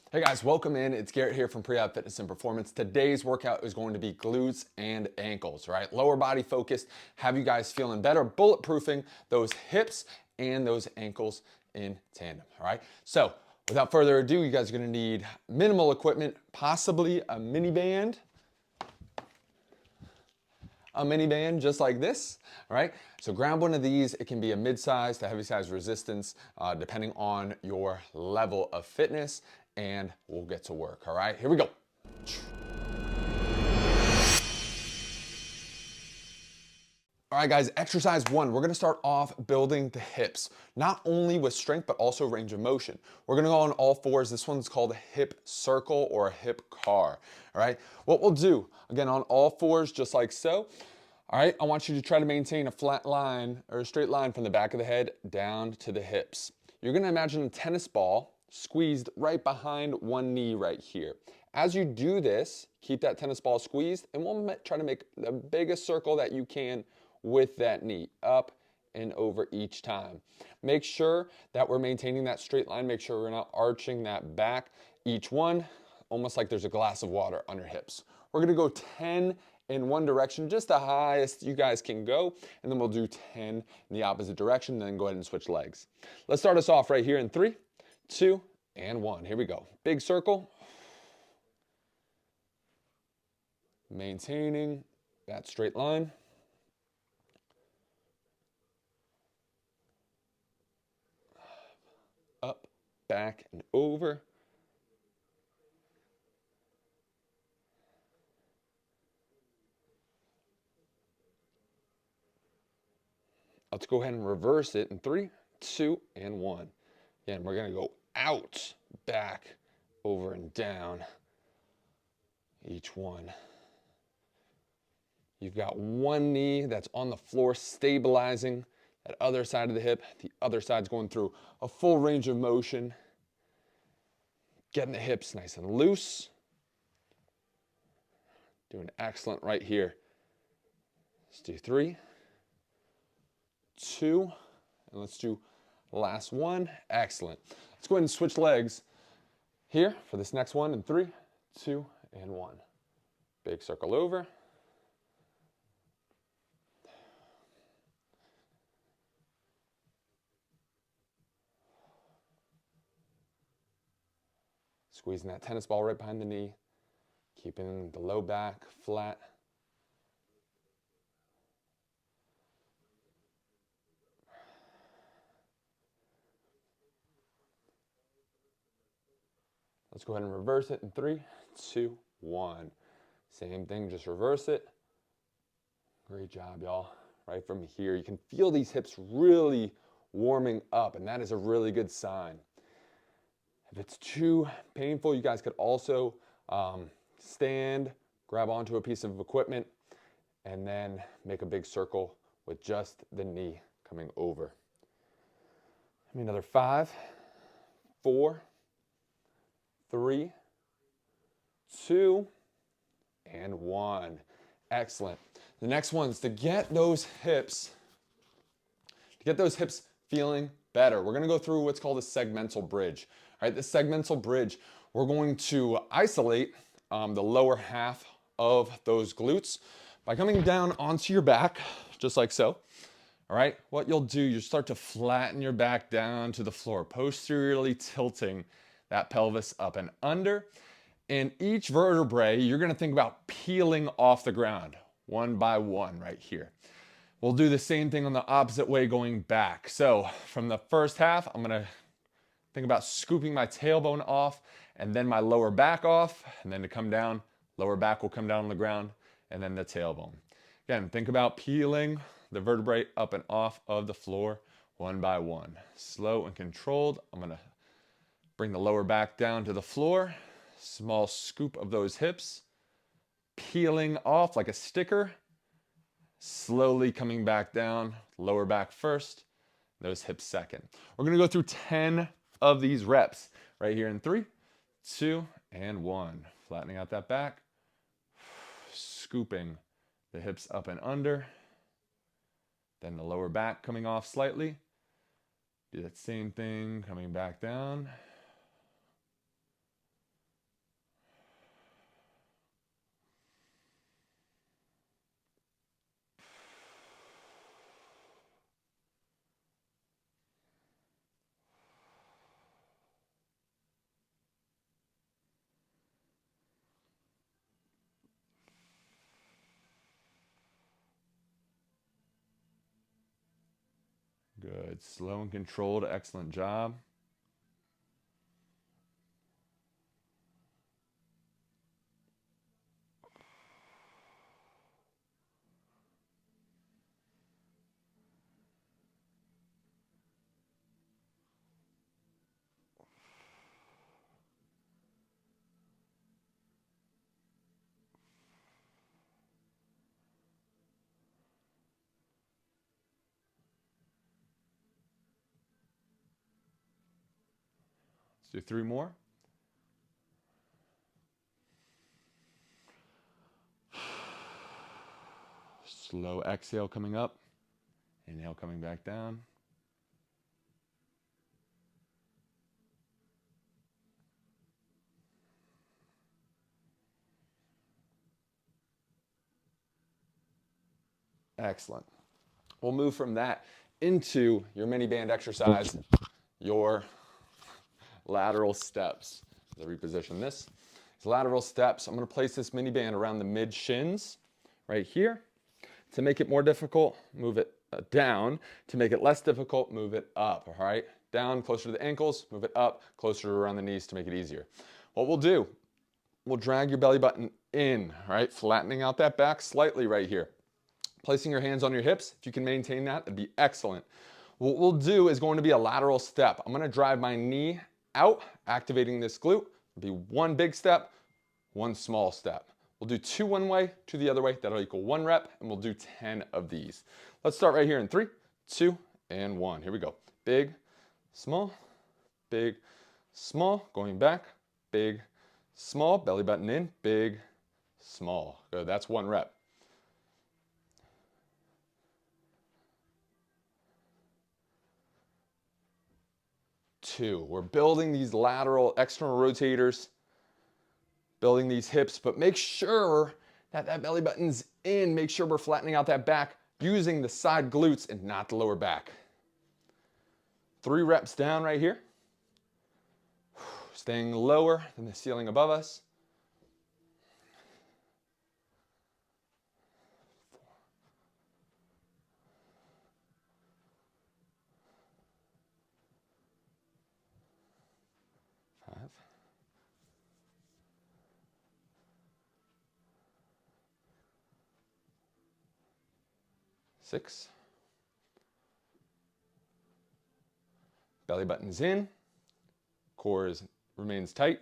Hey guys, welcome in. It's Garrett here from Prehab Fitness and Performance. Today's workout is going to be glutes and ankles, right? Lower body focused, have you guys feeling better, bulletproofing those hips and those ankles in tandem, all right? So without further ado, you guys are gonna need minimal equipment, possibly a mini band just like this, all right? So grab one of these. It can be a mid-size to heavy-size resistance, depending on your level of fitness, and we'll get to work, all right? Here we go. All right, guys, exercise one. We're gonna start off building the hips, not only with strength, but also range of motion. We're gonna go on all fours. This one's called a hip circle or a hip car, all right? What we'll do, again, on all fours, just like so, all right, I want you to try to maintain a flat line or a straight line from the back of the head down to the hips. You're gonna imagine a tennis ball squeezed right behind one knee right here. As you do this, keep that tennis ball squeezed, and we'll try to make the biggest circle that you can with that knee, up and over each time. Make sure that we're maintaining that straight line. Make sure we're not arching that back. Each one, almost like there's a glass of water on your hips. We're gonna go 10 in one direction, just the highest you guys can go, and then we'll do 10 in the opposite direction, then go ahead and switch legs. Let's start us off right here in 3, 2, and 1. Here we go. Big circle. Maintaining that straight line. Up, back, and over. Let's go ahead and reverse it in 3, 2, and 1. Again, we're gonna go out, back, over, and down each one. You've got one knee that's on the floor stabilizing that other side of the hip. The other side's going through a full range of motion. Getting the hips nice and loose. Doing excellent right here. Let's do 3, 2, and let's do last one. Excellent. Let's go ahead and switch legs here for this next one in 3, 2, and 1. Big circle over. Squeezing that tennis ball right behind the knee, keeping the low back flat. Let's go ahead and reverse it in 3, 2, 1. Same thing, just reverse it. Great job, y'all. Right from here, you can feel these hips really warming up, and that is a really good sign. If it's too painful, you guys could also stand, grab onto a piece of equipment, and then make a big circle with just the knee coming over. Give me another 5, 4, 3, 2, and 1. Excellent. The next one's to get those hips feeling better. We're gonna go through what's called a segmental bridge. All right, this segmental bridge, we're going to isolate the lower half of those glutes by coming down onto your back, just like so. All right, what you'll do, you start to flatten your back down to the floor, posteriorly tilting that pelvis up and under. And each vertebrae, you're gonna think about peeling off the ground, one by one right here. We'll do the same thing on the opposite way going back. So from the first half, I'm gonna think about scooping my tailbone off and then my lower back off, and then to come down, lower back will come down on the ground, and then the tailbone. Again, think about peeling the vertebrae up and off of the floor one by one. Slow and controlled. I'm gonna bring the lower back down to the floor, small scoop of those hips, peeling off like a sticker, slowly coming back down, lower back first, those hips second. We're gonna go through 10 of these reps right here in 3, 2, and 1. Flattening out that back, scooping the hips up and under, then the lower back coming off slightly. Do that same thing, coming back down. Good, slow and controlled, excellent job. Let's do 3 more. Slow exhale coming up. Inhale coming back down. Excellent. We'll move from that into your mini band exercise, your lateral steps. As I reposition this, it's lateral steps. I'm going to place this mini band around the mid shins right here. To make it more difficult, move it down. To make it less difficult, move it up, all right? Down, closer to the ankles, move it up, closer to around the knees to make it easier. What we'll do, we'll drag your belly button in, all right? Flattening out that back slightly right here. Placing your hands on your hips, if you can maintain that, that'd be excellent. What we'll do is going to be a lateral step. I'm gonna drive my knee out, activating this glute. It'll be 1 big step, 1 small step. We'll do 2 one way, 2 the other way. That'll equal 1 rep, and we'll do 10 of these. Let's start right here in 3, 2, and 1. Here we go. Big, small, going back, big, small, belly button in, big, small. Good, that's 1 rep. Two. We're building these lateral external rotators, building these hips, but make sure that that belly button's in. Make sure we're flattening out that back using the side glutes and not the lower back. 3 reps down right here. Staying lower than the ceiling above us. 4, 5, 6. Belly button's in. Core remains tight.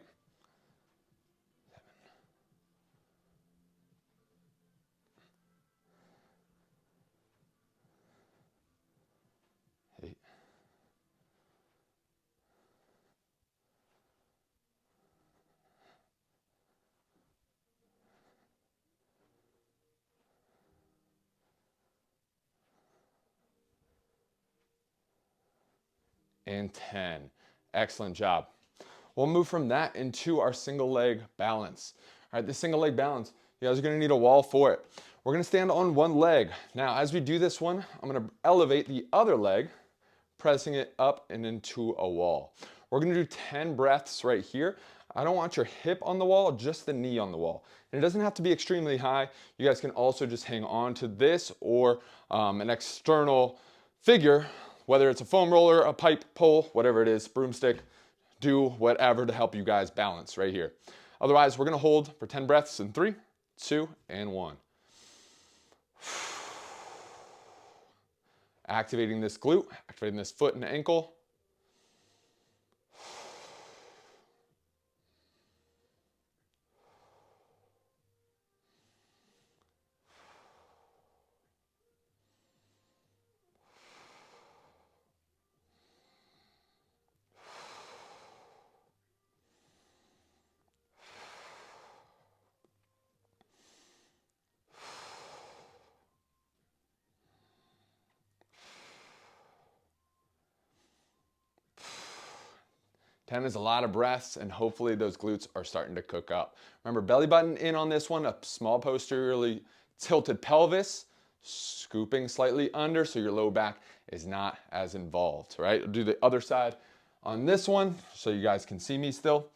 7, 8. And 10. Excellent job. We'll move from that into our single leg balance. All right, this single leg balance, you guys are gonna need a wall for it. We're gonna stand on one leg. Now, as we do this one, I'm gonna elevate the other leg, pressing it up and into a wall. We're gonna do 10 breaths right here. I don't want your hip on the wall, just the knee on the wall. And it doesn't have to be extremely high. You guys can also just hang on to this or an external figure, whether it's a foam roller, a pipe pole, whatever it is, broomstick, do whatever to help you guys balance right here. Otherwise, we're gonna hold for 10 breaths in 3, 2, and 1. Activating this glute, activating this foot and ankle. Ten is a lot of breaths, and hopefully those glutes are starting to cook up. Remember, belly button in on this one, a small posteriorly tilted pelvis, scooping slightly under so your low back is not as involved, right? I'll do the other side on this one so you guys can see me still.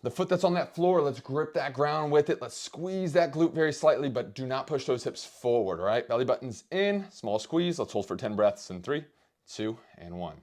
The foot that's on that floor, let's grip that ground with it. Let's squeeze that glute very slightly, but do not push those hips forward, all right? Belly button's in, small squeeze. Let's hold for 10 breaths in 3, 2, and 1.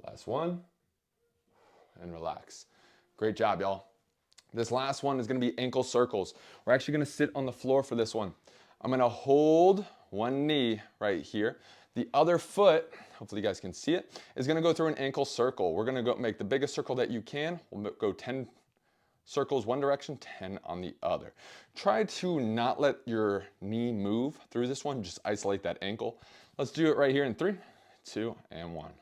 Last one, and relax. Great job, y'all. This last one is gonna be ankle circles. We're actually gonna sit on the floor for this one. I'm gonna hold one knee right here. The other foot, hopefully you guys can see it, is gonna go through an ankle circle. We're gonna go make the biggest circle that you can. We'll go 10 circles one direction, 10 on the other. Try to not let your knee move through this one, just isolate that ankle. Let's do it right here in 3, 2, and 1.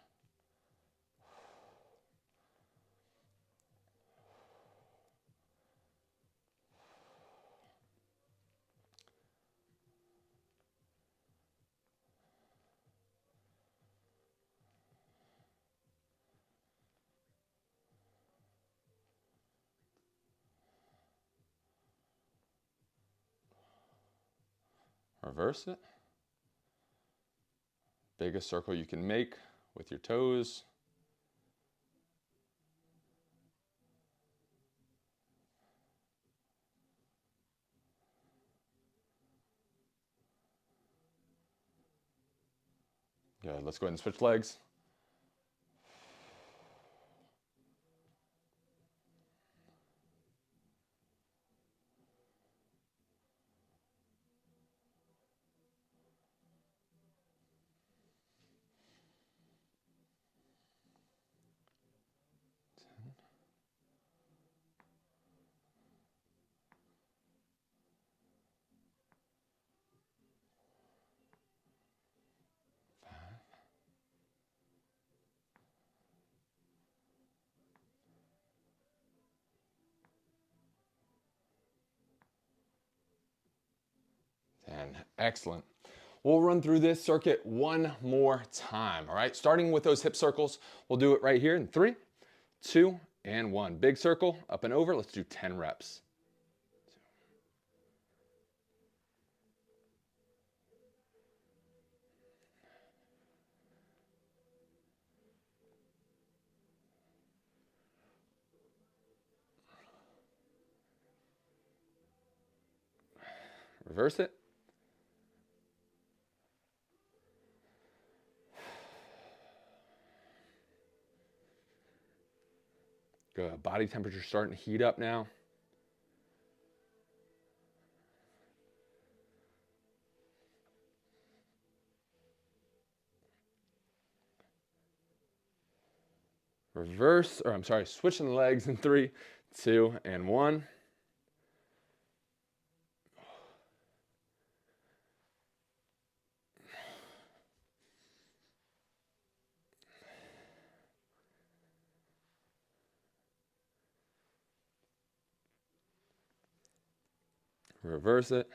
Reverse it. Biggest circle you can make with your toes. Good, let's go ahead and switch legs. And excellent. We'll run through this circuit one more time, all right? Starting with those hip circles, we'll do it right here in 3, 2, and 1. Big circle, up and over. Let's do 10 reps. Reverse it. Good. Body temperature starting to heat up now. Switching the legs in 3, 2, and 1. Reverse it.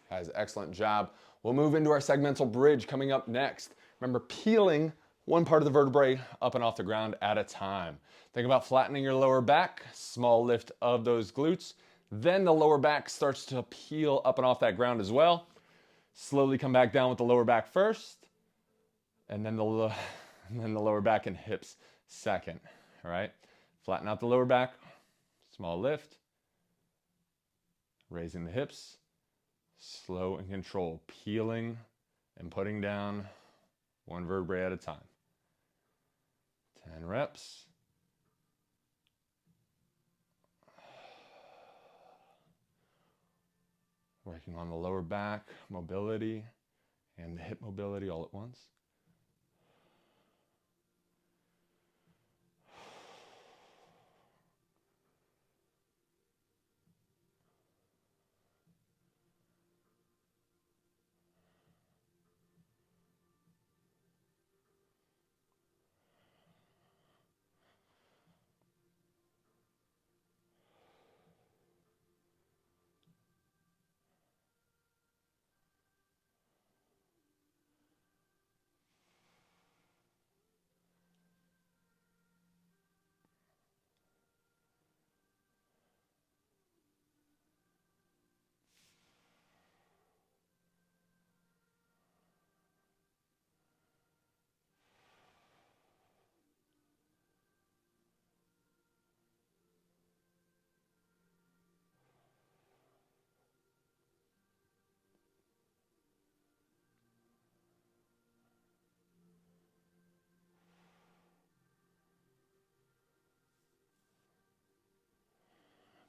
Guys, excellent job. We'll move into our segmental bridge coming up next. Remember, peeling one part of the vertebrae up and off the ground at a time. Think about flattening your lower back, small lift of those glutes. Then the lower back starts to peel up and off that ground as well. Slowly come back down with the lower back first, and then the lower back and hips second, all right? Flatten out the lower back, small lift, raising the hips, slow and control, peeling and putting down one vertebrae at a time. 10 reps. Working on the lower back mobility and the hip mobility all at once.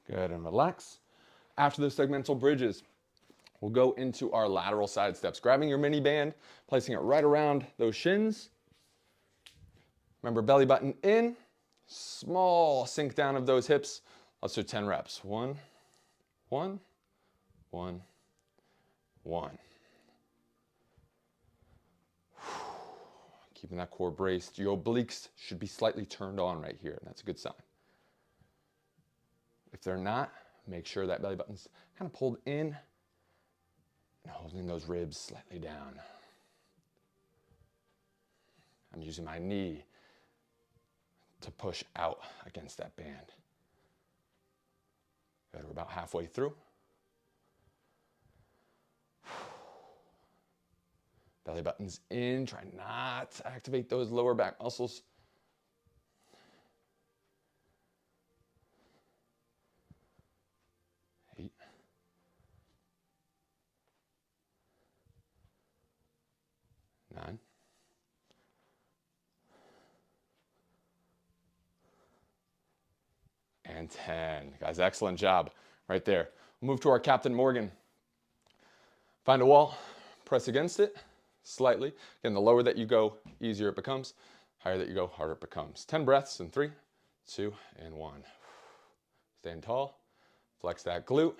Good, and relax. After the segmental bridges, we'll go into our lateral side steps. Grabbing your mini band, placing it right around those shins. Remember, belly button in, small sink down of those hips. Let's do 10 reps. 1, 1, 1, 1. Keeping that core braced. Your obliques should be slightly turned on right here, and that's a good sign. If they're not, make sure that belly button's kind of pulled in and holding those ribs slightly down. I'm using my knee to push out against that band. Good, we're about halfway through. Belly button's in, try not to activate those lower back muscles. Eight. 9. And 10. Guys, excellent job right there. We'll move to our Captain Morgan. Find a wall, press against it slightly. Again, the lower that you go, easier it becomes. Higher that you go, harder it becomes. 10 breaths in 3, 2, and 1. Stand tall, flex that glute,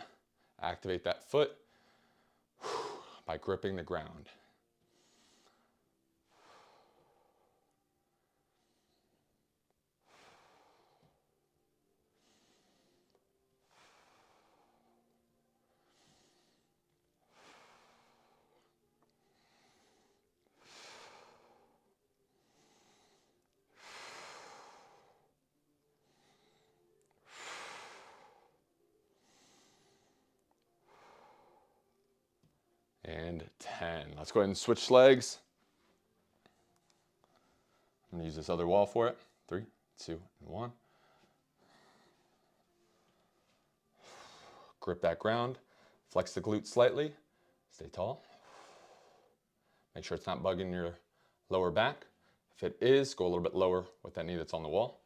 activate that foot by gripping the ground. And 10. Let's go ahead and switch legs. I'm gonna use this other wall for it. 3, 2, and 1. Grip that ground. Flex the glute slightly. Stay tall. Make sure it's not bugging your lower back. If it is, go a little bit lower with that knee that's on the wall.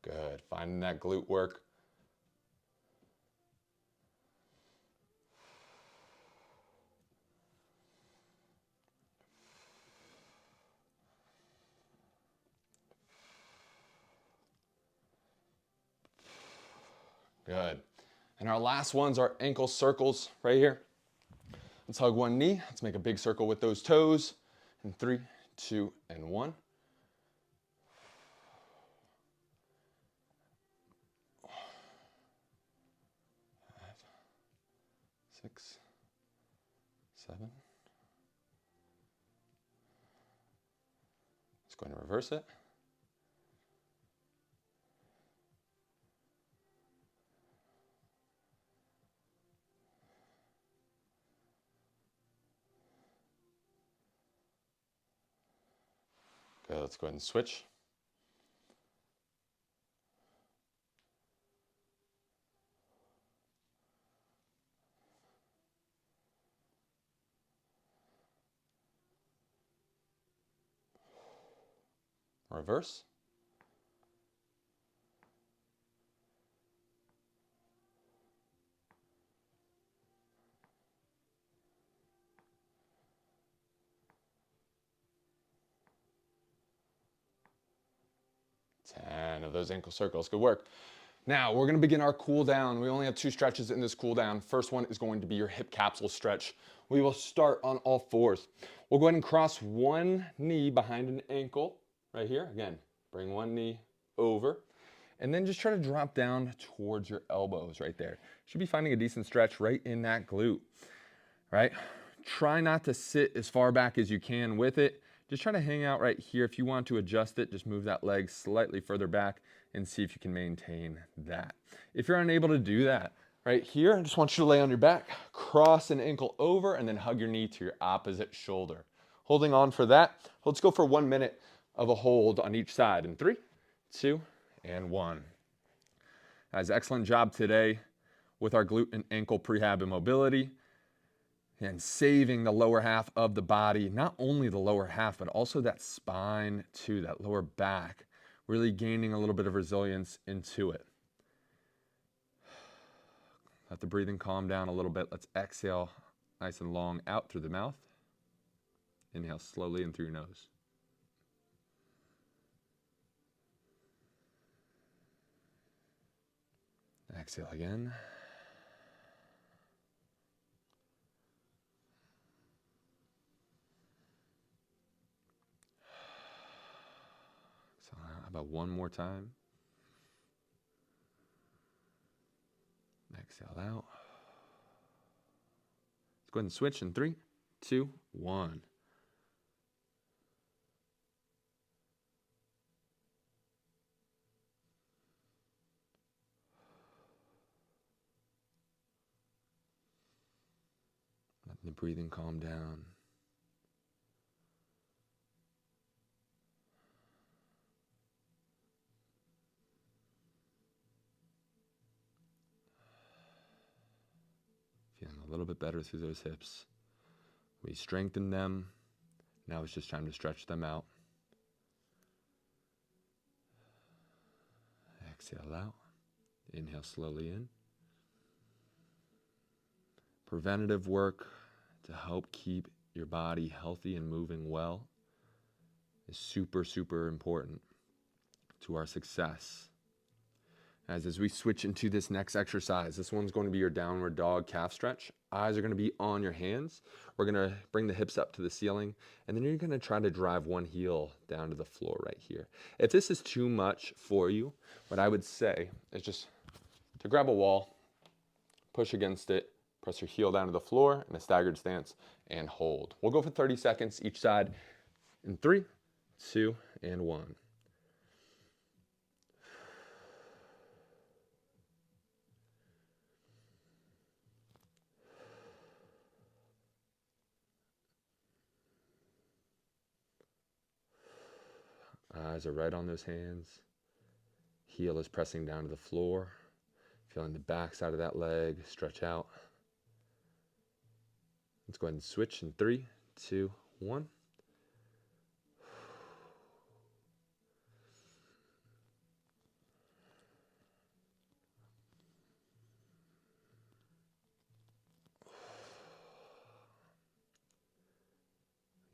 Good, finding that glute work. Good. And our last ones are ankle circles right here. Let's hug one knee. Let's make a big circle with those toes. In 3, 2, and 1. 5, 6, 7. Let's go ahead and reverse it. Okay, let's go ahead and switch. Reverse. Ten of those ankle circles. Good work. Now we're going to begin our cool down. We only have 2 stretches in this cool down. First one is going to be your hip capsule stretch. We will start on all 4s. We'll go ahead and cross one knee behind an ankle right here. Again, bring one knee over and then just try to drop down towards your elbows right there. Should be finding a decent stretch right in that glute, right? Try not to sit as far back as you can with it. Just try to hang out right here. If you want to adjust it, just move that leg slightly further back and see if you can maintain that. If you're unable to do that, right here, I just want you to lay on your back, cross an ankle over, and then hug your knee to your opposite shoulder. Holding on for that. Let's go for 1 minute of a hold on each side. In 3, 2, and 1. Guys, excellent job today with our glute and ankle prehab and mobility. And saving the lower half of the body, not only the lower half, but also that spine too, that lower back, really gaining a little bit of resilience into it. Let the breathing calm down a little bit. Let's exhale nice and long out through the mouth. Inhale slowly in through your nose. Exhale again. So how about one more time? Exhale out. Let's go ahead and switch in 3, 2, 1. Letting the breathing calm down. Feeling a little bit better through those hips. We strengthened them. Now it's just time to stretch them out. Exhale out. Inhale slowly in. Preventative work to help keep your body healthy and moving well is super, super important to our success. As we switch into this next exercise, this one's going to be your downward dog calf stretch. Eyes are going to be on your hands. We're going to bring the hips up to the ceiling, and then you're going to try to drive one heel down to the floor right here. If this is too much for you, what I would say is just to grab a wall, push against it, press your heel down to the floor in a staggered stance, and hold. We'll go for 30 seconds each side in 3, 2, and 1. Eyes are right on those hands. Heel is pressing down to the floor. Feeling the back side of that leg stretch out. Let's go ahead and switch in 3, 2, 1.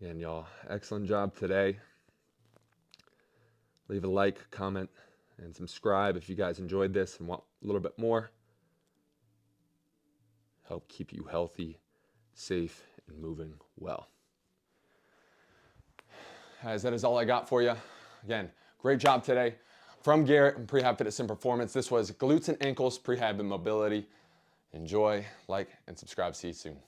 Again, y'all, excellent job today. Leave a like, comment, and subscribe if you guys enjoyed this and want a little bit more. Help keep you healthy, safe, and moving well. Guys, that is all I got for you. Again, great job today. From Garrett and Prehab Fitness and Performance, this was Glutes and Ankles, Prehab and Mobility. Enjoy, like, and subscribe. See you soon.